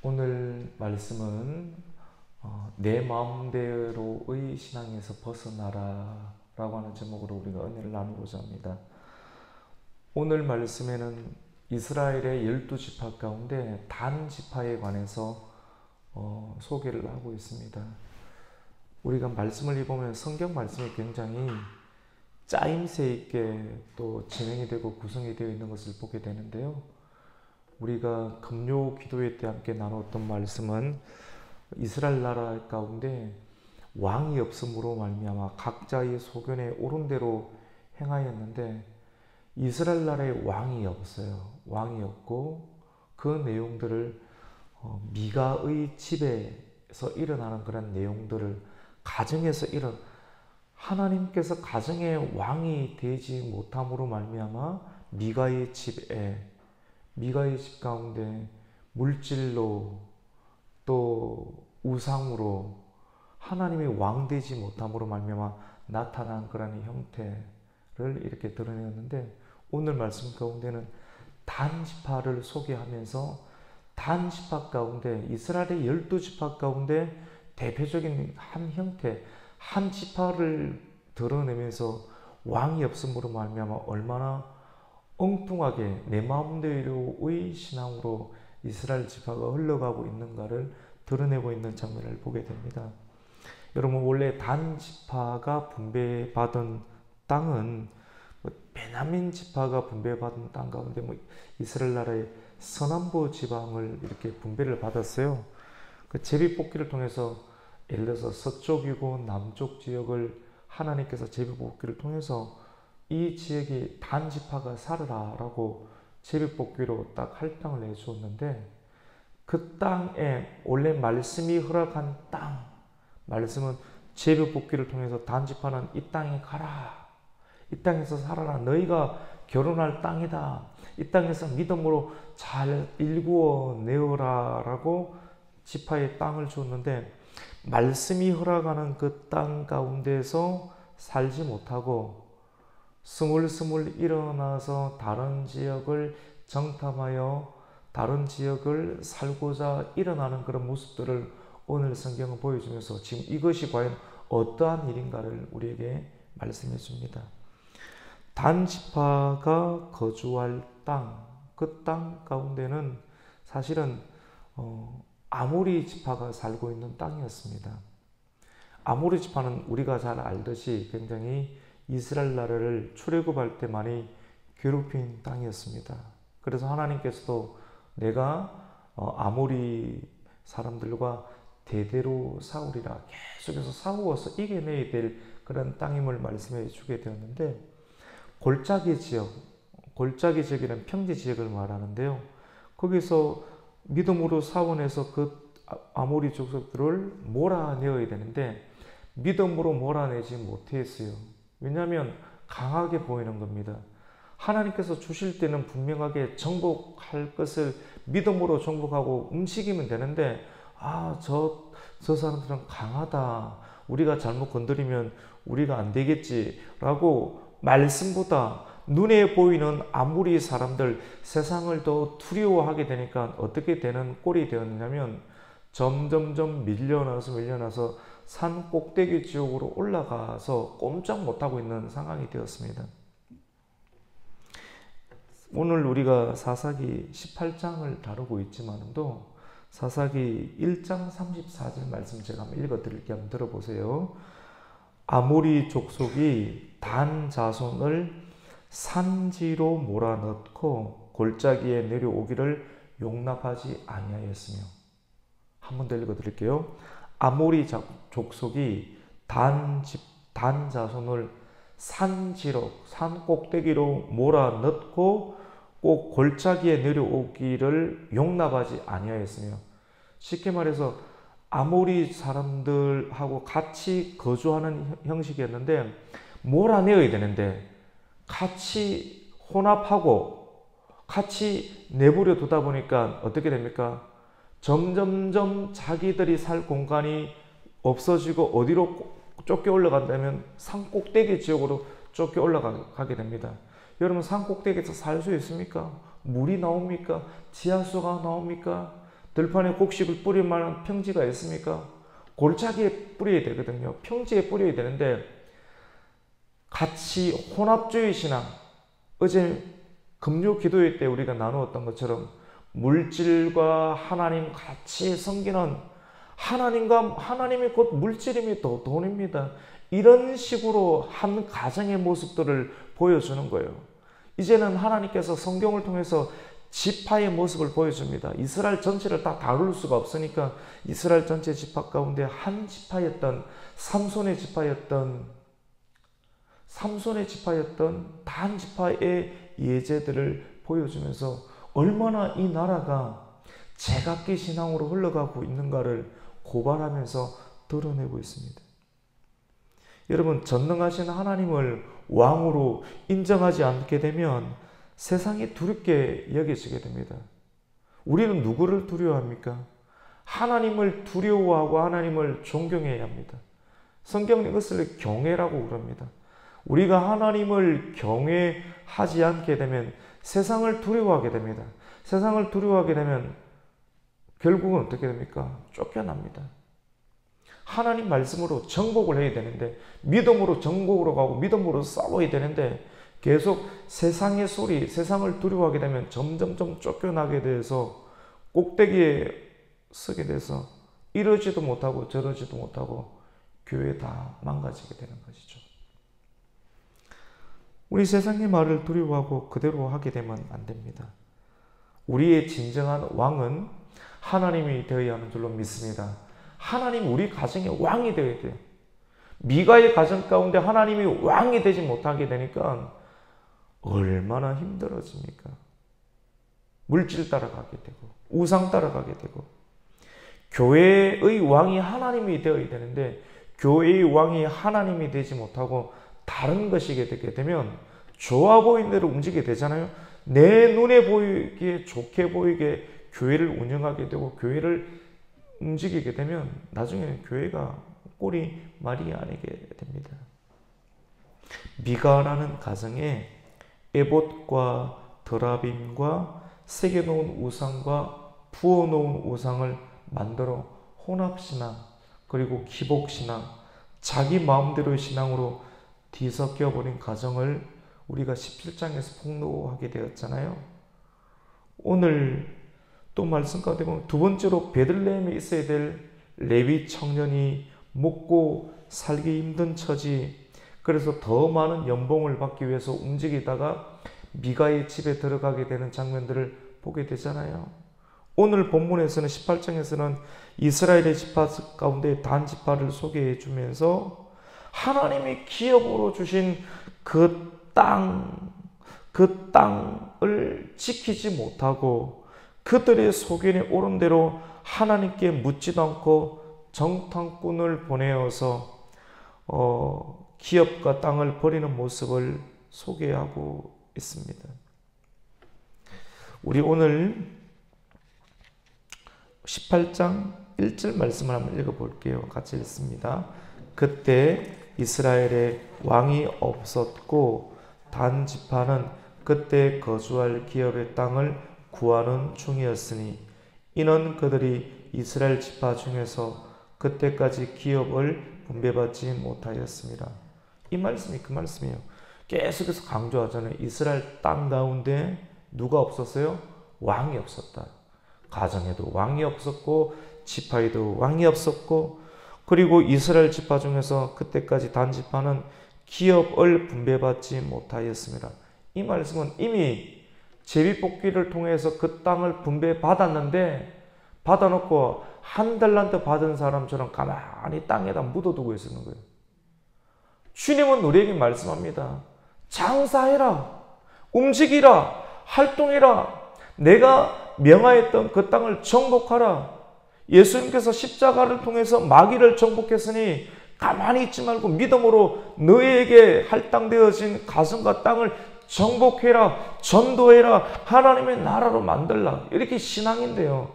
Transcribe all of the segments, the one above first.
오늘 말씀은 내 마음대로의 신앙에서 벗어나라 라고 하는 제목으로 우리가 은혜를 나누고자 합니다. 오늘 말씀에는 이스라엘의 12지파 가운데 단 지파에 관해서 소개를 하고 있습니다. 우리가 말씀을 읽어보면 성경 말씀이 굉장히 짜임새 있게 또 진행이 되고 구성이 되어 있는 것을 보게 되는데요. 우리가 금요 기도회 때 함께 나눴던 말씀은 이스라엘 나라 가운데 왕이 없음으로 말미암아 각자의 소견에 옳은 대로 행하였는데 이스라엘 나라에 왕이 없어요. 왕이 없고 그 내용들을 미가의 집에서 일어나는 그런 내용들을 가정에서 하나님께서 가정의 왕이 되지 못함으로 말미암아 미가의 집 가운데 물질로 또 우상으로 하나님의 왕 되지 못함으로 말미암아 나타난 그런 형태를 이렇게 드러내었는데 오늘 말씀 가운데는 단 지파를 소개하면서 단 지파 가운데 이스라엘의 12지파 가운데 대표적인 한 형태 한 지파를 드러내면서 왕이 없음으로 말미암아 얼마나 엉뚱하게 내 마음대로의 신앙으로 이스라엘 지파가 흘러가고 있는가를 드러내고 있는 장면을 보게 됩니다. 여러분 원래 단 지파가 분배받은 땅은 베냐민 지파가 분배받은 땅 가운데 이스라엘 나라의 서남부 지방을 이렇게 분배를 받았어요. 그 제비뽑기를 통해서 예를 들어서 서쪽이고 남쪽 지역을 하나님께서 제비뽑기를 통해서 이 지역이 단 지파가 살아라 라고 제비뽑기로 딱 할당을 내주었는데 그 땅에 원래 말씀이 허락한 땅, 말씀은 제비뽑기를 통해서 단 지파는 이 땅에 가라, 이 땅에서 살아라, 너희가 결혼할 땅이다, 이 땅에서 믿음으로 잘 일구어 내어라 라고 지파의 땅을 주었는데 말씀이 허락하는 그 땅 가운데서 살지 못하고 스물스물 일어나서 다른 지역을 정탐하여 다른 지역을 살고자 일어나는 그런 모습들을 오늘 성경은 보여주면서 지금 이것이 과연 어떠한 일인가를 우리에게 말씀해 줍니다. 단 지파가 거주할 땅, 그 땅 가운데는 사실은 아모리 지파가 살고 있는 땅이었습니다. 아모리 지파는 우리가 잘 알듯이 굉장히 이스라엘 나라를 출애굽할 때 많이 괴롭힌 땅이었습니다. 그래서 하나님께서도 내가 아모리 사람들과 대대로 싸우리라 계속해서 싸워서 이겨내야 될 그런 땅임을 말씀해 주게 되었는데 골짜기 지역이라는 평지 지역을 말하는데요. 거기서 믿음으로 싸워내서 그 아모리 족속들을 몰아내어야 되는데 믿음으로 몰아내지 못했어요. 왜냐하면 강하게 보이는 겁니다. 하나님께서 주실 때는 분명하게 정복할 것을 믿음으로 정복하고 움직이면 되는데 저 사람들은 강하다. 우리가 잘못 건드리면 우리가 안 되겠지라고 말씀보다 눈에 보이는 아무리 사람들 세상을 더 두려워하게 되니까 어떻게 되는 꼴이 되었냐면 점점점 밀려나서 산 꼭대기 지역으로 올라가서 꼼짝 못하고 있는 상황이 되었습니다. 오늘 우리가 사사기 18장을 다루고 있지만도 사사기 1장 34절 말씀 제가 한번 읽어드릴게요. 한번 들어보세요. 아모리 족속이 단 자손을 산지로 몰아넣고 골짜기에 내려오기를 용납하지 아니하였으며 한 번 더 읽어드릴게요. 아모리 족속이 단 자손을 산지로 산 꼭대기로 몰아넣고 꼭 골짜기에 내려오기를 용납하지 아니하였으며 쉽게 말해서 아모리 사람들하고 같이 거주하는 형식이었는데 몰아내어야 되는데 같이 혼합하고 같이 내버려 두다 보니까 어떻게 됩니까? 점점점 자기들이 살 공간이 없어지고 어디로 쫓겨 올라간다면 산 꼭대기 지역으로 쫓겨 올라가게 됩니다. 여러분 산 꼭대기에서 살 수 있습니까? 물이 나옵니까? 지하수가 나옵니까? 들판에 곡식을 뿌릴 만한 평지가 있습니까? 골짜기에 뿌려야 되거든요. 평지에 뿌려야 되는데 같이 혼합주의 신앙, 어제 금요 기도회 때 우리가 나누었던 것처럼 물질과 하나님 같이 섬기는, 하나님이 곧 물질임이 또 돈입니다. 이런 식으로 한 가정의 모습들을 보여주는 거예요. 이제는 하나님께서 성경을 통해서 지파의 모습을 보여줍니다. 이스라엘 전체를 다 다룰 수가 없으니까 이스라엘 전체 지파 가운데 한 지파였던 삼손의 단 지파의 예제들을 보여주면서 얼마나 이 나라가 제각기 신앙으로 흘러가고 있는가를 고발하면서 드러내고 있습니다. 여러분, 전능하신 하나님을 왕으로 인정하지 않게 되면 세상이 두렵게 여겨지게 됩니다. 우리는 누구를 두려워합니까? 하나님을 두려워하고 하나님을 존경해야 합니다. 성경은 이것을 경외라고 그럽니다. 우리가 하나님을 경외하지 않게 되면 세상을 두려워하게 됩니다. 세상을 두려워하게 되면 결국은 어떻게 됩니까? 쫓겨납니다. 하나님 말씀으로 정복을 해야 되는데, 믿음으로 정복으로 가고 믿음으로 싸워야 되는데, 계속 세상의 소리, 세상을 두려워하게 되면 점점점 쫓겨나게 돼서 꼭대기에 서게 돼서 이러지도 못하고 저러지도 못하고 교회 다 망가지게 되는 것이죠. 우리 세상의 말을 두려워하고 그대로 하게 되면 안 됩니다. 우리의 진정한 왕은 하나님이 되어야 하는 줄로 믿습니다. 하나님 우리 가정의 왕이 되어야 돼요. 미가의 가정 가운데 하나님이 왕이 되지 못하게 되니까 얼마나 힘들어집니까? 물질 따라가게 되고 우상 따라가게 되고, 교회의 왕이 하나님이 되어야 되는데 교회의 왕이 하나님이 되지 못하고 다른 것이 되게 되면 좋아 보이는 대로 움직이게 되잖아요. 내 눈에 보이기에 좋게 보이게 교회를 운영하게 되고 교회를 움직이게 되면 나중에는 교회가 꼴이 말이 아니게 됩니다. 미가라는 가정에 에봇과 드라빔과 새겨놓은 우상과 부어놓은 우상을 만들어 혼합신앙, 그리고 기복신앙, 자기 마음대로의 신앙으로 뒤섞여버린 가정을 우리가 17장에서 폭로하게 되었잖아요. 오늘 또 말씀 가운데 보면 두 번째로 베들레헴에 있어야 될 레위 청년이 먹고 살기 힘든 처지, 그래서 더 많은 연봉을 받기 위해서 움직이다가 미가의 집에 들어가게 되는 장면들을 보게 되잖아요. 오늘 본문에서는 18장에서는 이스라엘의 지파 가운데 단 지파를 소개해 주면서 하나님이 기업으로 주신 그 땅을 지키지 못하고 그들의 소견에 오른 대로 하나님께 묻지도 않고 정탐꾼을 보내어서 기업과 땅을 버리는 모습을 소개하고 있습니다. 우리 오늘 18장 1절 말씀을 한번 읽어볼게요. 같이 읽습니다. 그때 이스라엘에 왕이 없었고 단 지파는 그때 거주할 기업의 땅을 구하는 중이었으니 이는 그들이 이스라엘 지파 중에서 그때까지 기업을 분배받지 못하였습니다. 이 말씀이 그 말씀이에요. 계속해서 강조하잖아요. 이스라엘 땅 가운데 누가 없었어요? 왕이 없었다. 가정에도 왕이 없었고 지파에도 왕이 없었고, 그리고 이스라엘 지파 중에서 그때까지 단 지파는 기업을 분배받지 못하였습니다. 이 말씀은 이미 제비뽑기를 통해서 그 땅을 분배받았는데 받아놓고 한 달란트 받은 사람처럼 가만히 땅에다 묻어두고 있었는 거예요. 주님은 우리에게 말씀합니다. 장사해라, 움직이라, 활동해라, 내가 명하였던 그 땅을 정복하라. 예수님께서 십자가를 통해서 마귀를 정복했으니 가만히 있지 말고 믿음으로 너희에게 할당되어진 가슴과 땅을 정복해라, 전도해라, 하나님의 나라로 만들라. 이렇게 신앙인데요.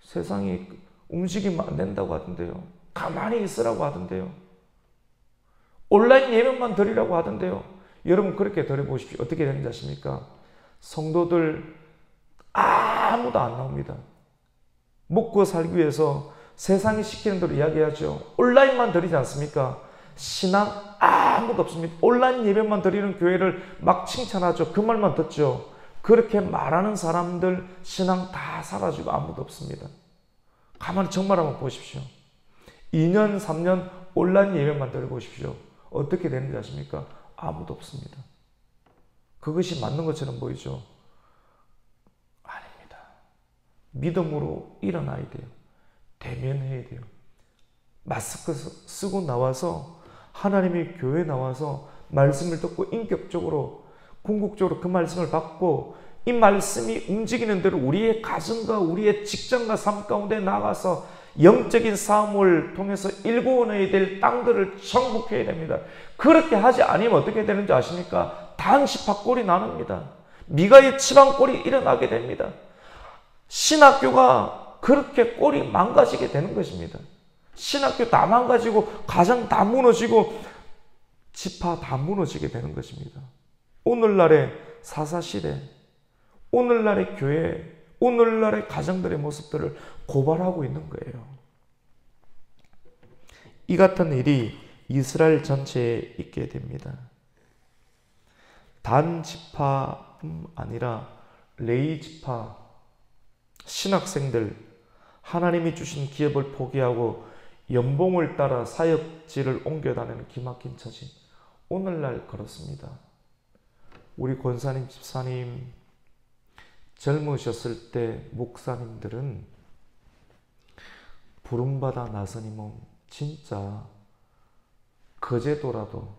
세상이 움직이면 안 된다고 하던데요. 가만히 있으라고 하던데요. 온라인 예배만 드리라고 하던데요. 여러분 그렇게 드려보십시오. 어떻게 되는지 아십니까? 성도들 아무도 안 나옵니다. 먹고 살기 위해서 세상이 시키는 대로 이야기하죠. 온라인만 드리지 않습니까? 신앙 아무도 없습니다. 온라인 예배만 드리는 교회를 막 칭찬하죠. 그 말만 듣죠. 그렇게 말하는 사람들 신앙 다 사라지고 아무도 없습니다. 가만히 정말 한번 보십시오. 2년, 3년 온라인 예배만 드리고 보십시오. 어떻게 되는지 아십니까? 아무도 없습니다. 그것이 맞는 것처럼 보이죠? 아닙니다. 믿음으로 일어나야 돼요. 대면해야 돼요. 마스크 쓰고 나와서 하나님의 교회에 나와서 말씀을 듣고 인격적으로 궁극적으로 그 말씀을 받고 이 말씀이 움직이는 대로 우리의 가정과 우리의 직장과 삶 가운데 나가서 영적인 싸움을 통해서 일구어내야 될 땅들을 정복해야 됩니다. 그렇게 하지 않으면 어떻게 되는지 아십니까? 단시파골이 나눕니다. 미가의 치방골이 일어나게 됩니다. 신학교가 그렇게 꼴이 망가지게 되는 것입니다. 신학교 다 망가지고 가정 다 무너지고 지파 다 무너지게 되는 것입니다. 오늘날의 사사시대, 오늘날의 교회, 오늘날의 가정들의 모습들을 고발하고 있는 거예요. 이 같은 일이 이스라엘 전체에 있게 됩니다. 단 지파뿐 아니라 레위 지파 신학생들, 하나님이 주신 기업을 포기하고 연봉을 따라 사역지를 옮겨 다니는 기막힌 처지. 오늘날 그렇습니다. 우리 권사님, 집사님 젊으셨을 때 목사님들은 부름받아 나서님은 진짜 거제도라도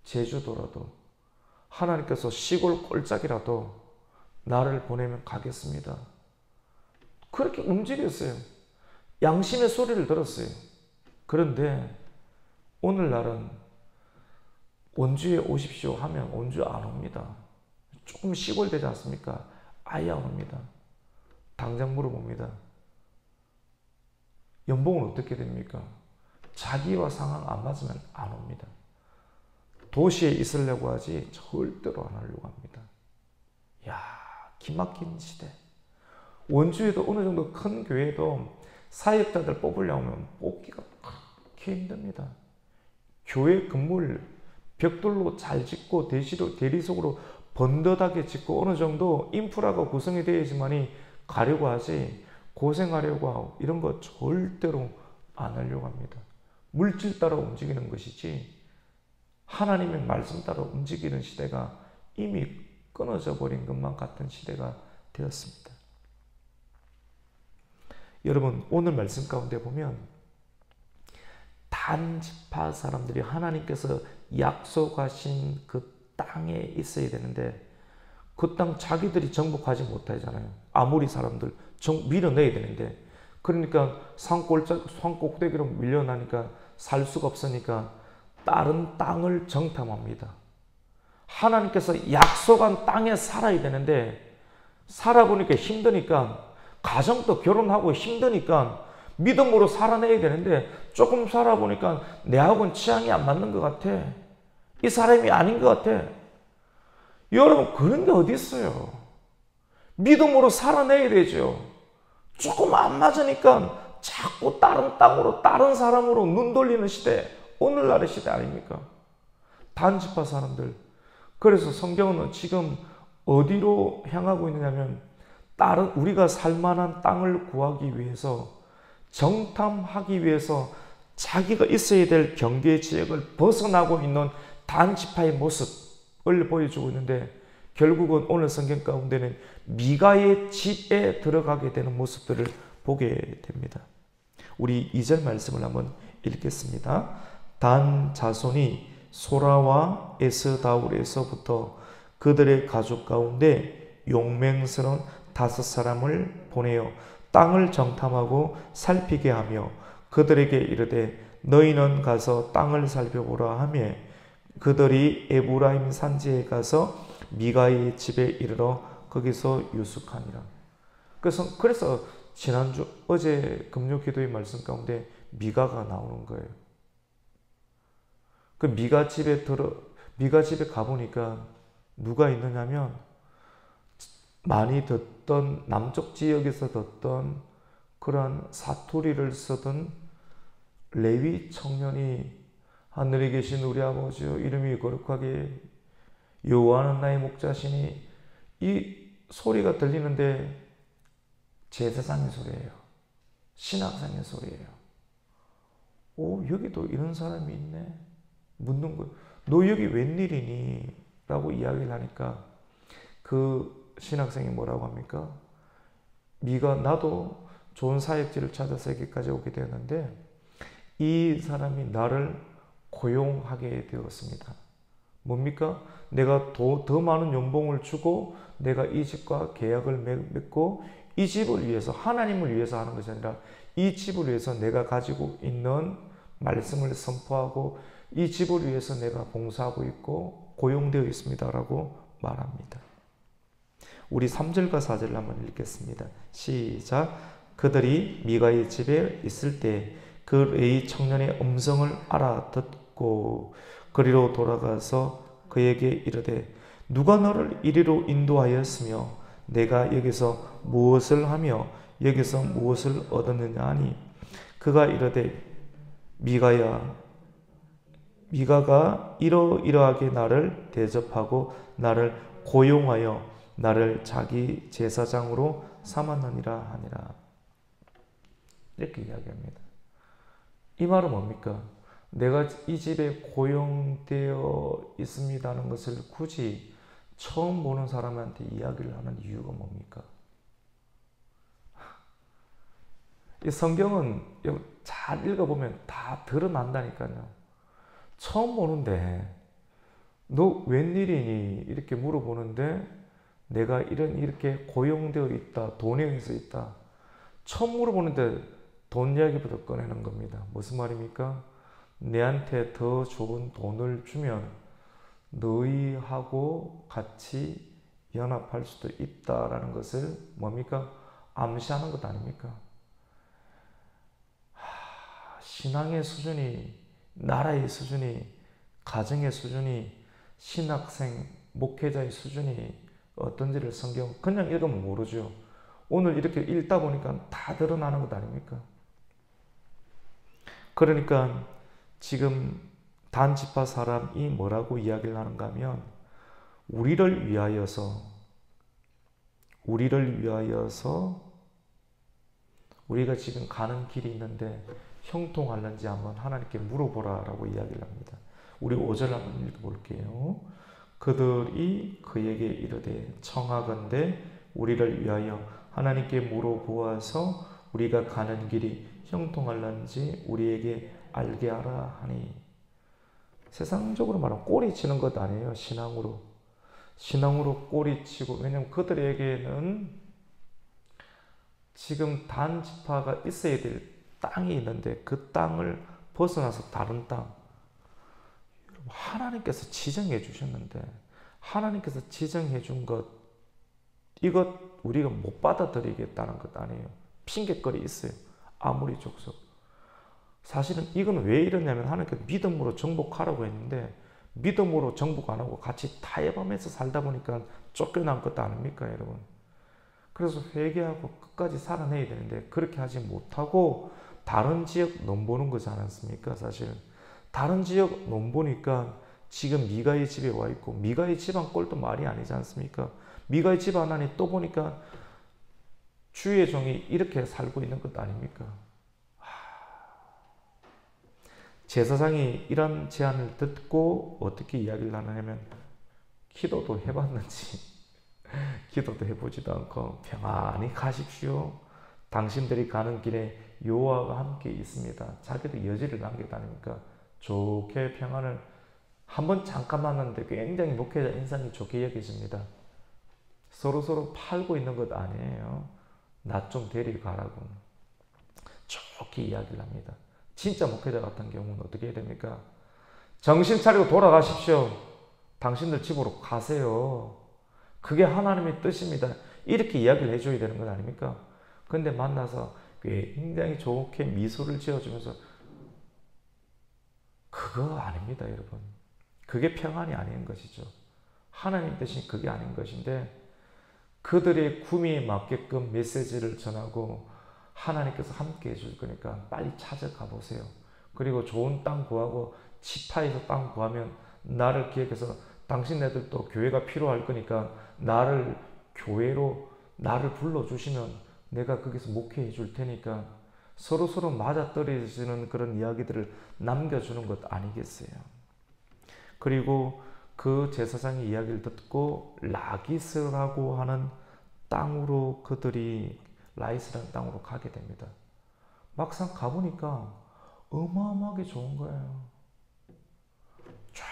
제주도라도 하나님께서 시골 꼴짝이라도 나를 보내면 가겠습니다. 그렇게 움직였어요. 양심의 소리를 들었어요. 그런데 오늘날은 원주에 오십시오 하면 원주 안 옵니다. 조금 시골 되지 않습니까? 아예 안 옵니다. 당장 물어봅니다. 연봉은 어떻게 됩니까? 자기와 상황 안 맞으면 안 옵니다. 도시에 있으려고 하지 절대로 안 하려고 합니다. 야, 기막힌 시대. 원주에도 어느 정도 큰 교회도 사역자들 뽑으려면 뽑기가 그렇게 힘듭니다. 교회 건물 벽돌로 잘 짓고 대리석으로 번듯하게 짓고 어느 정도 인프라가 구성이 되어야지만이 가려고 하지 고생하려고 하고 이런 거 절대로 안 하려고 합니다. 물질 따라 움직이는 것이지 하나님의 말씀 따라 움직이는 시대가 이미 끊어져 버린 것만 같은 시대가 되었습니다. 여러분, 오늘 말씀 가운데 보면 단지파 사람들이 하나님께서 약속하신 그 땅에 있어야 되는데 그 땅 자기들이 정복하지 못하잖아요. 아무리 사람들 밀어내야 되는데 그러니까 산 꼭대기로 밀려나니까 살 수가 없으니까 다른 땅을 정탐합니다. 하나님께서 약속한 땅에 살아야 되는데 살아보니까 힘드니까 가정도 결혼하고 힘드니까 믿음으로 살아내야 되는데 조금 살아보니까 내하고는 취향이 안 맞는 것 같아. 이 사람이 아닌 것 같아. 여러분 그런 게 어디 있어요. 믿음으로 살아내야 되죠. 조금 안 맞으니까 자꾸 다른 땅으로 다른 사람으로 눈 돌리는 시대. 오늘날의 시대 아닙니까? 단지파 사람들. 그래서 성경은 지금 어디로 향하고 있느냐면 다른 우리가 살만한 땅을 구하기 위해서 정탐하기 위해서 자기가 있어야 될 경계 지역을 벗어나고 있는 단지파의 모습을 보여주고 있는데 결국은 오늘 성경 가운데는 미가의 집에 들어가게 되는 모습들을 보게 됩니다. 우리 2절 말씀을 한번 읽겠습니다. 단 자손이 소라와 에스다울에서부터 그들의 가족 가운데 용맹스러운 5사람을 보내어 땅을 정탐하고 살피게 하며 그들에게 이르되 너희는 가서 땅을 살펴보라 하며 그들이 에브라임 산지에 가서 미가의 집에 이르러 거기서 유숙하니라. 그래서 지난주 어제 금요 기도의 말씀 가운데 미가가 나오는 거예요. 그 미가 집에 가보니까 누가 있느냐면 많이 듣던 남쪽 지역에서 듣던 그러한 사투리를 쓰던 레위 청년이 하늘에 계신 우리 아버지여 이름이 거룩하게 여호와는 나의 목자시니 이 소리가 들리는데 제사장의 소리예요. 신학생의 소리예요. 오, 여기도 이런 사람이 있네. 묻는 거예요. 너 여기 웬일이니? 라고 이야기를 하니까 그 신학생이 뭐라고 합니까? 나도 좋은 사역지를 찾아서 여기까지 오게 되었는데 이 사람이 나를 고용하게 되었습니다. 뭡니까? 내가 더 많은 연봉을 주고 내가 이 집과 계약을 맺고 이 집을 위해서, 하나님을 위해서 하는 것이 아니라 이 집을 위해서 내가 가지고 있는 말씀을 선포하고 이 집을 위해서 내가 봉사하고 있고 고용되어 있습니다. 라고 말합니다. 우리 3절과 4절을 한번 읽겠습니다. 시작. 그들이 미가의 집에 있을 때 그 레위 청년의 음성을 알아듣고 그리로 돌아가서 그에게 이르되 누가 너를 이리로 인도하였으며 내가 여기서 무엇을 하며 여기서 무엇을 얻었느냐 하니 그가 이르되 미가가 이러이러하게 나를 대접하고 나를 고용하여 나를 자기 제사장으로 삼았느니라 하니라. 이렇게 이야기합니다. 이 말은 뭡니까? 내가 이 집에 고용되어 있습니다는 것을 굳이 처음 보는 사람한테 이야기를 하는 이유가 뭡니까? 이 성경은 잘 읽어보면 다 드러난다니까요. 처음 보는데 너 웬일이니? 이렇게 물어보는데 내가 이렇게 고용되어 있다. 돈에 의해서 있다. 처음 물어보는데 돈 이야기부터 꺼내는 겁니다. 무슨 말입니까? 내한테 더 좋은 돈을 주면 너희하고 같이 연합할 수도 있다라는 것을 뭡니까? 암시하는 것 아닙니까? 신앙의 수준이, 나라의 수준이, 가정의 수준이, 신학생, 목회자의 수준이 어떤지를 성경 그냥 읽으면 모르죠. 오늘 이렇게 읽다 보니까 다 드러나는 것 아닙니까? 그러니까 지금 단지파 사람이 뭐라고 이야기를 하는가 하면 우리를 위하여서 우리가 지금 가는 길이 있는데 형통할는지 한번 하나님께 물어보라 라고 이야기를 합니다. 우리 5절 한번 읽어볼게요. 그들이 그에게 이르되 청하건대 우리를 위하여 하나님께 물어보아서 우리가 가는 길이 형통할는지 우리에게 알게 하라 하니 세상적으로 말하면 꼬리치는 것 아니에요. 신앙으로 꼬리치고 왜냐하면 그들에게는 지금 단지파가 있어야 될 땅이 있는데 그 땅을 벗어나서 다른 땅 하나님께서 지정해 주셨는데 하나님께서 지정해 준 것 이것 우리가 못 받아들이겠다는 것 아니에요. 핑계거리 있어요. 아무리 족속. 사실은 이건 왜 이러냐면 하나님께서 믿음으로 정복하라고 했는데 믿음으로 정복 안 하고 같이 타협하면서 살다 보니까 쫓겨난 것 아닙니까 여러분? 그래서 회개하고 끝까지 살아내야 되는데 그렇게 하지 못하고 다른 지역 넘보는 거지 않았습니까? 사실 다른 지역 넘보니까 지금 미가의 집에 와 있고 미가의 집안 꼴도 말이 아니지 않습니까? 미가의 집안 안에 또 보니까 주의 종이 이렇게 살고 있는 것 아닙니까? 제사장이 이런 제안을 듣고 어떻게 이야기를 하냐면 기도도 해봤는지 기도도 해보지도 않고 평안히 가십시오. 당신들이 가는 길에 여호와가 함께 있습니다. 자기도 여지를 남겼다니까 좋게 평안을 한번 잠깐 만났는데 굉장히 목회자 인상이 좋게 여겨집니다. 서로 팔고 있는 것 아니에요. 나 좀 데리고 가라고 좋게 이야기를 합니다. 진짜 목회자 같은 경우는 어떻게 해야 됩니까? 정신 차리고 돌아가십시오. 당신들 집으로 가세요. 그게 하나님의 뜻입니다. 이렇게 이야기를 해줘야 되는 건 아닙니까? 근데 만나서 굉장히 좋게 미소를 지어주면서 그거 아닙니다, 여러분. 그게 평안이 아닌 것이죠. 하나님 뜻이 그게 아닌 것인데 그들의 구미에 맞게끔 메시지를 전하고 하나님께서 함께 해줄 거니까 빨리 찾아가 보세요. 그리고 좋은 땅 구하고 지파에서 땅 구하면 나를 기억해서 당신네들도 교회가 필요할 거니까 나를 교회로 나를 불러주시면 내가 거기서 목회해 줄 테니까 서로서로 맞아떨어지는 그런 이야기들을 남겨주는 것 아니겠어요. 그리고 그 제사장의 이야기를 듣고 라기스라고 하는 땅으로 그들이 라이스라는 땅으로 가게 됩니다. 막상 가보니까 어마어마하게 좋은 거예요. 쫙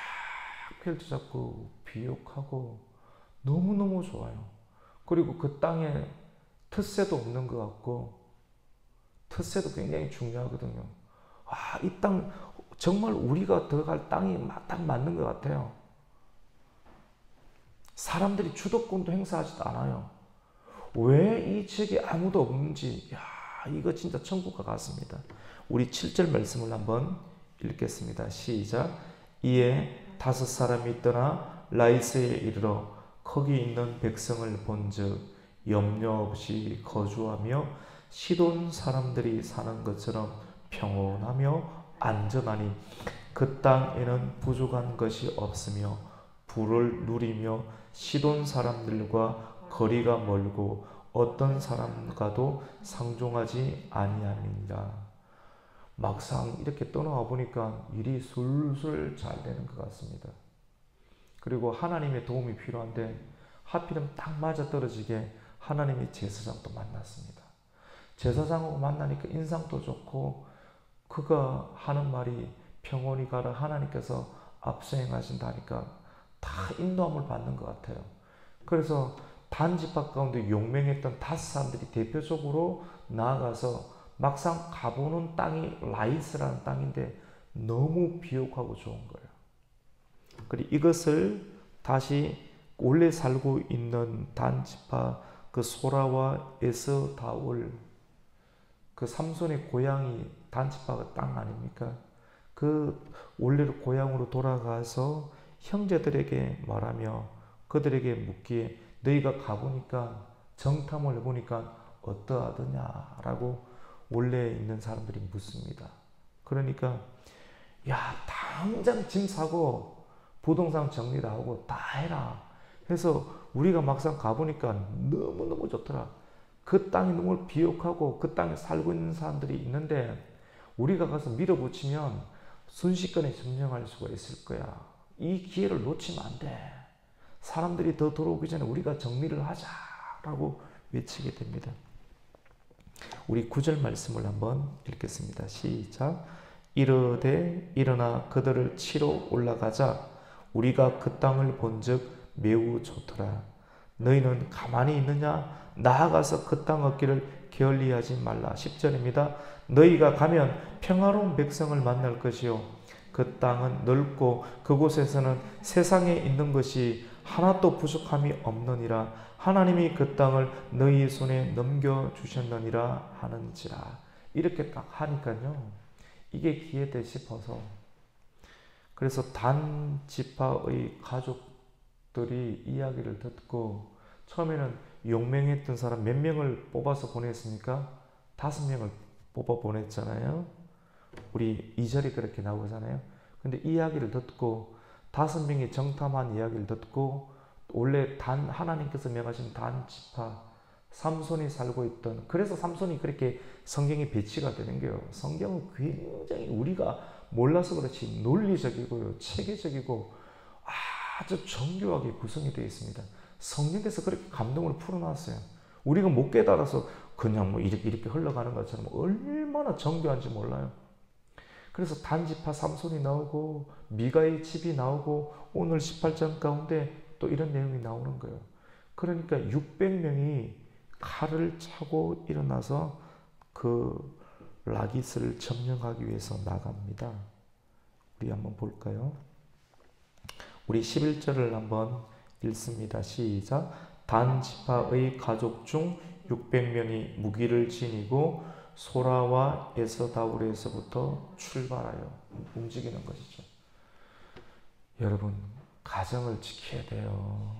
펼쳐잡고 비옥하고 너무너무 좋아요. 그리고 그 땅에 텃세도 없는 것 같고 텃세도 굉장히 중요하거든요. 아, 이 땅 정말 우리가 들어갈 땅이 딱 맞는 것 같아요. 사람들이 주도권도 행사하지도 않아요. 왜 이 지역에 아무도 없는지, 야, 이거 진짜 천국과 같습니다. 우리 7절 말씀을 한번 읽겠습니다. 시작. 이에 5사람이 떠나 라이스에 이르러 거기 있는 백성을 본즉 염려 없이 거주하며 시돈 사람들이 사는 것처럼 평온하며 안전하니 그 땅에는 부족한 것이 없으며 부를 누리며 시돈 사람들과 거리가 멀고 어떤 사람과도 상종하지 아니하니라. 막상 이렇게 떠나와 보니까 일이 술술 잘 되는 것 같습니다. 그리고 하나님의 도움이 필요한데 하필이면 딱 맞아떨어지게 하나님의 제사장도 만났습니다. 제사장하고 만나니까 인상도 좋고 그가 하는 말이 평온히 가라 하나님께서 앞서 행하신다니까 다 인도함을 받는 것 같아요. 그래서 단지파 가운데 용맹했던 5사람들이 대표적으로 나아가서 막상 가보는 땅이 라이스라는 땅인데 너무 비옥하고 좋은 거예요. 그리고 이것을 다시 원래 살고 있는 단지파 그 소라와 에스다올 그 삼손의 고향이 단지파 땅 아닙니까? 그 원래로 고향으로 돌아가서 형제들에게 말하며 그들에게 묻기에 너희가 가보니까 정탐을 해보니까 어떠하더냐라고 원래 있는 사람들이 묻습니다. 그러니까 야 당장 짐 사고 부동산 정리를 하고 다 해라 해서 우리가 막상 가보니까 너무너무 좋더라. 그 땅이 너무 비옥하고 그 땅에 살고 있는 사람들이 있는데 우리가 가서 밀어붙이면 순식간에 점령할 수가 있을 거야. 이 기회를 놓치면 안 돼. 사람들이 더 들어오기 전에 우리가 정리를 하자라고 외치게 됩니다. 우리 9절 말씀을 한번 읽겠습니다. 시작. 이르되 일어나 그들을 치러 올라가자. 우리가 그 땅을 본즉 매우 좋더라. 너희는 가만히 있느냐? 나아가서 그 땅 얻기를 게을리하지 말라. 10절입니다. 너희가 가면 평화로운 백성을 만날 것이요 그 땅은 넓고 그곳에서는 세상에 있는 것이 하나도 부족함이 없느니라. 하나님이 그 땅을 너희 손에 넘겨주셨느니라 하는지라. 이렇게 딱 하니까요 이게 기회돼 싶어서 그래서 단 지파의 가족들이 이야기를 듣고 처음에는 용맹했던 사람 몇 명을 뽑아서 보냈습니까? 5명을 뽑아 보냈잖아요. 우리 2절이 그렇게 나오잖아요. 근데 이야기를 듣고 5명이 정탐한 이야기를 듣고 원래 하나님께서 명하신 단 지파 삼손이 살고 있던 그래서 삼손이 그렇게 성경에 배치가 되는 거예요. 성경은 굉장히 우리가 몰라서 그렇지 논리적이고요 체계적이고 아주 정교하게 구성이 되어 있습니다. 성령께서 그렇게 감동을 풀어놨어요. 우리가 못 깨달아서 그냥 뭐 이렇게 흘러가는 것처럼 얼마나 정교한지 몰라요. 그래서 단지파 삼손이 나오고 미가의 집이 나오고 오늘 18장 가운데 또 이런 내용이 나오는 거예요. 그러니까 600명이 칼을 차고 일어나서 그 라기스를 점령하기 위해서 나갑니다. 우리 한번 볼까요? 우리 11절을 한번 읽습니다. 시작. 단 지파의 가족 중 600명이 무기를 지니고 소라와 에서다울에서부터 출발하여 움직이는 것이죠. 여러분 가정을 지켜야 돼요.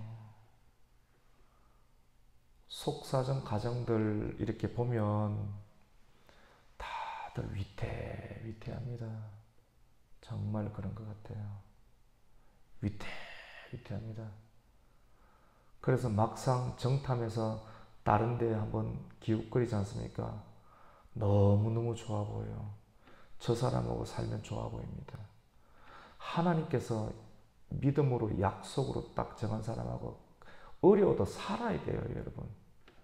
속사정 가정들 이렇게 보면 더 위태합니다. 정말 그런 것 같아요. 위태합니다. 그래서 막상 정탐해서 다른 데 한번 기웃거리지 않습니까? 너무너무 좋아 보여요. 저 사람하고 살면 좋아 보입니다. 하나님께서 믿음으로 약속으로 딱 정한 사람하고 어려워도 살아야 돼요, 여러분.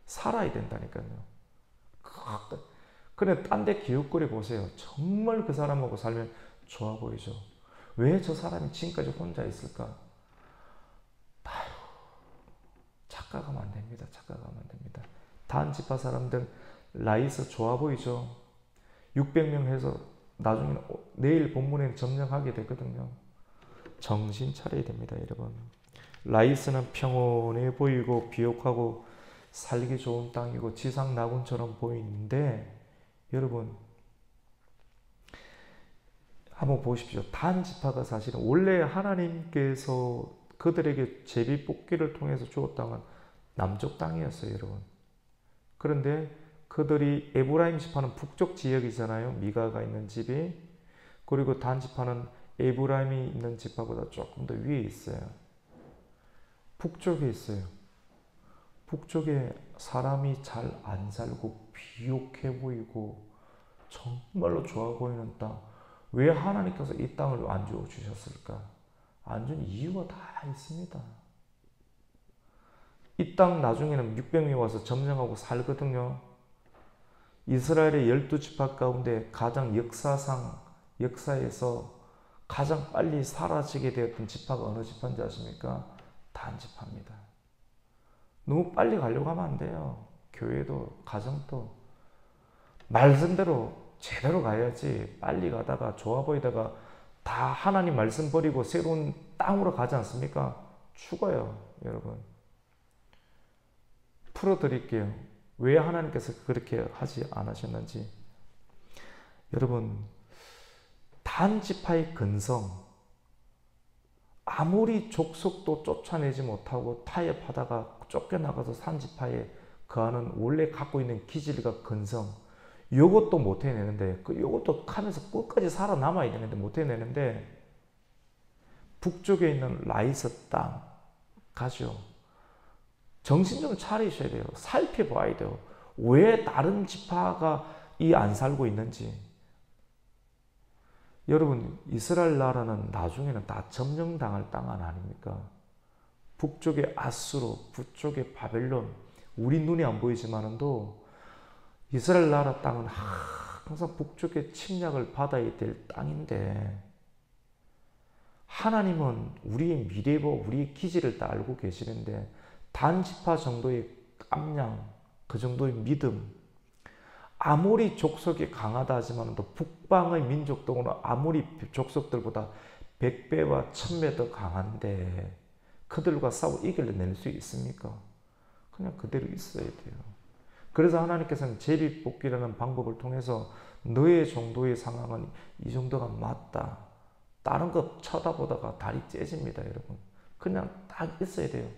살아야 된다니까요. 그래, 딴 데 기웃거리 보세요. 정말 그 사람하고 살면 좋아 보이죠. 왜 저 사람이 지금까지 혼자 있을까? 아유, 착각하면 안 됩니다. 착각하면 안 됩니다. 단지파 사람들 라이스 좋아 보이죠. 600명 해서 나중에 내일 본문에 점령하게 되거든요. 정신 차려야 됩니다, 여러분. 라이스는 평온해 보이고 비옥하고 살기 좋은 땅이고 지상 낙원처럼 보이는데, 여러분 한번 보십시오. 단지파가 사실은 원래 하나님께서 그들에게 제비 뽑기를 통해서 주었 땅은 남쪽 땅이었어요, 여러분. 그런데 그들이 에브라임 지파는 북쪽 지역이잖아요. 미가가 있는 집이. 그리고 단 지파는 에브라임이 있는 지파보다 조금 더 위에 있어요. 북쪽에 있어요. 북쪽에 사람이 잘 안 살고 비옥해 보이고 정말로 좋아 보이는 땅. 왜 하나님께서 이 땅을 안 주셨을까? 안 준 이유가 다 있습니다. 이 땅 나중에는 600명이 와서 점령하고 살거든요. 이스라엘의 12지파 가운데 가장 역사에서 가장 빨리 사라지게 되었던 지파가 어느 지파인지 아십니까? 단 지파입니다. 너무 빨리 가려고 하면 안 돼요. 교회도 가정도 말씀대로 제대로 가야지. 빨리 가다가 좋아 보이다가 다 하나님 말씀 버리고 새로운 땅으로 가지 않습니까? 죽어요, 여러분. 풀어드릴게요. 왜 하나님께서 그렇게 하지 않으셨는지. 여러분, 단지파의 근성, 아무리 족속도 쫓아내지 못하고 타협하다가 쫓겨나가서 산지파에 거하는 원래 갖고 있는 기질과 근성, 요것도 못 해내는데, 요것도 하면서 끝까지 살아남아야 되는데 못 해내는데, 북쪽에 있는 라이스 땅 가죠. 정신 좀 차리셔야 돼요. 살펴봐야 돼요. 왜 다른 지파가 안 살고 있는지. 여러분, 이스라엘 나라는 나중에는 다 점령당할 땅 아닙니까? 북쪽에 아수르, 북쪽에 바벨론, 우리 눈이 안 보이지만도 이스라엘 나라 땅은 항상 북쪽에 침략을 받아야 될 땅인데, 하나님은 우리의 미래고 우리의 기질을 다 알고 계시는데, 단지파 정도의 깜냥, 그 정도의 믿음, 아무리 족속이 강하다 하지만 또 북방의 민족들은 아무리 족속들보다 100배와 1000배 더 강한데 그들과 싸워 이겨낼 수 있습니까? 그냥 그대로 있어야 돼요. 그래서 하나님께서는 제비뽑기라는 방법을 통해서 너의 정도의 상황은 이 정도가 맞다. 다른 거 쳐다보다가 다리 째집니다, 여러분. 그냥 딱 있어야 돼요.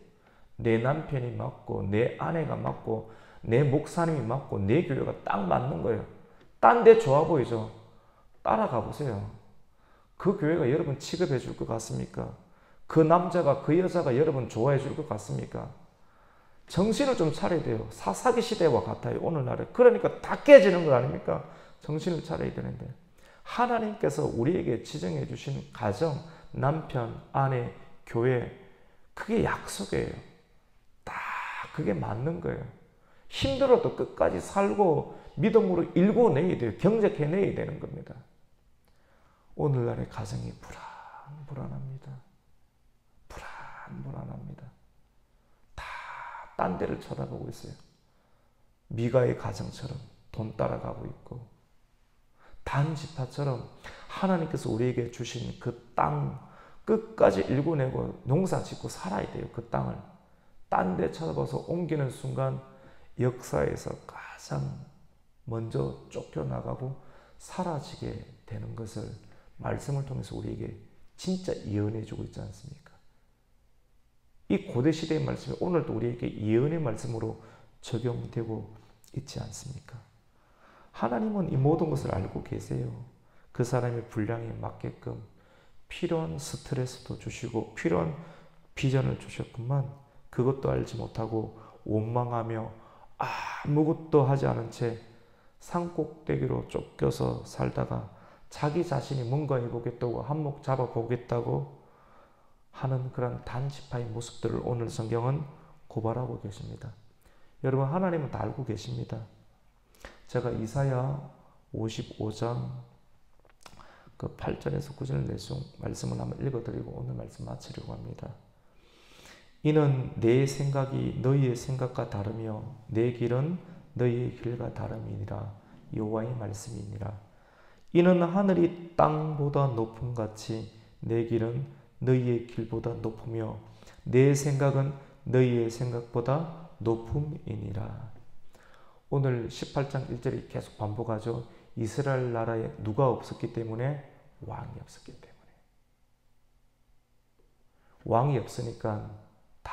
내 남편이 맞고 내 아내가 맞고 내 목사님이 맞고 내 교회가 딱 맞는 거예요. 딴 데 좋아 보이죠? 따라가 보세요. 그 교회가 여러분 취급해 줄 것 같습니까? 그 남자가 그 여자가 여러분 좋아해 줄 것 같습니까? 정신을 좀 차려야 돼요. 사사기 시대와 같아요, 오늘날에. 그러니까 다 깨지는 거 아닙니까? 정신을 차려야 되는데, 하나님께서 우리에게 지정해 주신 가정, 남편, 아내, 교회, 그게 약속이에요. 딱 그게 맞는 거예요. 힘들어도 끝까지 살고 믿음으로 일궈내야 돼요. 경작해내야 되는 겁니다. 오늘날의 가정이 불안합니다. 불안합니다. 다 딴 데를 쳐다보고 있어요. 미가의 가정처럼 돈 따라가고 있고, 단지파처럼 하나님께서 우리에게 주신 그 땅 끝까지 일궈내고 농사 짓고 살아야 돼요. 그 땅을 딴 데 쳐다봐서 옮기는 순간 역사에서 가장 먼저 쫓겨나가고 사라지게 되는 것을 말씀을 통해서 우리에게 진짜 예언해 주고 있지 않습니까? 이 고대 시대의 말씀이 오늘도 우리에게 예언의 말씀으로 적용되고 있지 않습니까? 하나님은 이 모든 것을 알고 계세요. 그 사람의 분량에 맞게끔 필요한 스트레스도 주시고 필요한 비전을 주셨구만. 그것도 알지 못하고 원망하며 아무것도 하지 않은 채 산꼭대기로 쫓겨서 살다가 자기 자신이 뭔가 해보겠다고 한몫 잡아보겠다고 하는 그런 단지파의 모습들을 오늘 성경은 고발하고 계십니다. 여러분, 하나님은 다 알고 계십니다. 제가 이사야 55장 그 8절에서 9절 내용 말씀을 한번 읽어드리고 오늘 말씀 마치려고 합니다. 이는 내 생각이 너희의 생각과 다르며 내 길은 너희의 길과 다름이니라. 여호와의 말씀이니라. 이는 하늘이 땅보다 높음 같이 내 길은 너희의 길보다 높으며 내 생각은 너희의 생각보다 높음이니라. 오늘 18장 1절이 계속 반복하죠. 이스라엘 나라에 누가 없었기 때문에? 왕이 없었기 때문에. 왕이 없으니까 다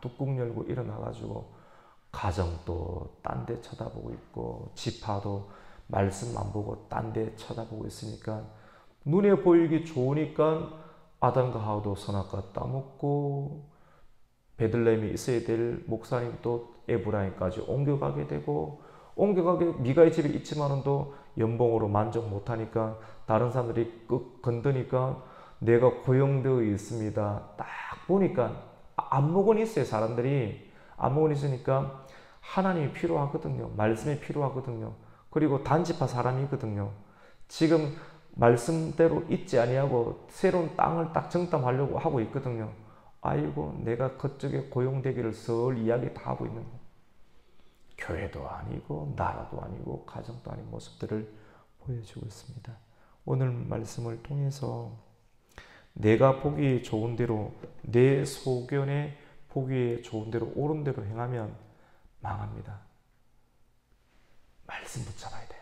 뚜껑 열고 일어나가지고 가정도 딴 데 쳐다보고 있고 지파도 말씀 안 보고 딴 데 쳐다보고 있으니까 눈에 보이기 좋으니까 아담과 하와도 선악과 따먹고 베들레헴에 있어야 될 목사님도 에브라임까지 옮겨가게 되고 미가의 집에 있지만은 또 연봉으로 만족 못하니까 다른 사람들이 건드니까 내가 고용되어 있습니다. 딱 보니까 안목은 있어요. 사람들이 안목은 있으니까 하나님이 필요하거든요. 말씀이 필요하거든요. 그리고 단지파 사람이거든요. 지금 말씀대로 있지 아니하고 새로운 땅을 딱 정탐하려고 하고 있거든요. 아이고, 내가 그쪽에 고용되기를 설 이야기 다 하고 있는 거. 교회도 아니고 나라도 아니고 가정도 아닌 모습들을 보여주고 있습니다. 오늘 말씀을 통해서 내가 보기에 좋은 대로 내 소견에 보기에 좋은 대로 옳은 대로 행하면 망합니다. 말씀 붙잡아야 돼요.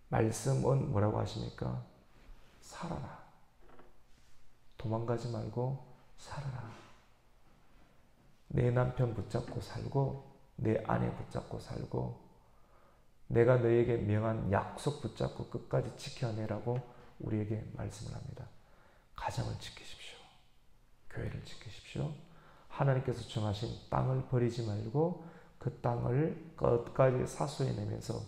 말씀은 뭐라고 하십니까? 살아라. 도망가지 말고 살아라. 내 남편 붙잡고 살고 내 아내 붙잡고 살고 내가 너에게 명한 약속 붙잡고 끝까지 지켜내라고 우리에게 말씀을 합니다. 가정을 지키십시오. 교회를 지키십시오. 하나님께서 정하신 땅을 버리지 말고 그 땅을 끝까지 사수해내면서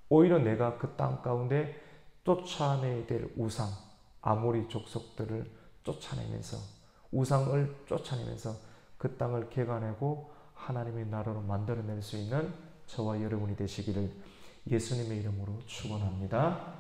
오히려 내가 그 땅 가운데 쫓아내야 될 우상, 아모리 족속들을 쫓아내면서 우상을 쫓아내면서 그 땅을 개간하고 하나님의 나라로 만들어낼 수 있는 저와 여러분이 되시기를 예수님의 이름으로 축원합니다.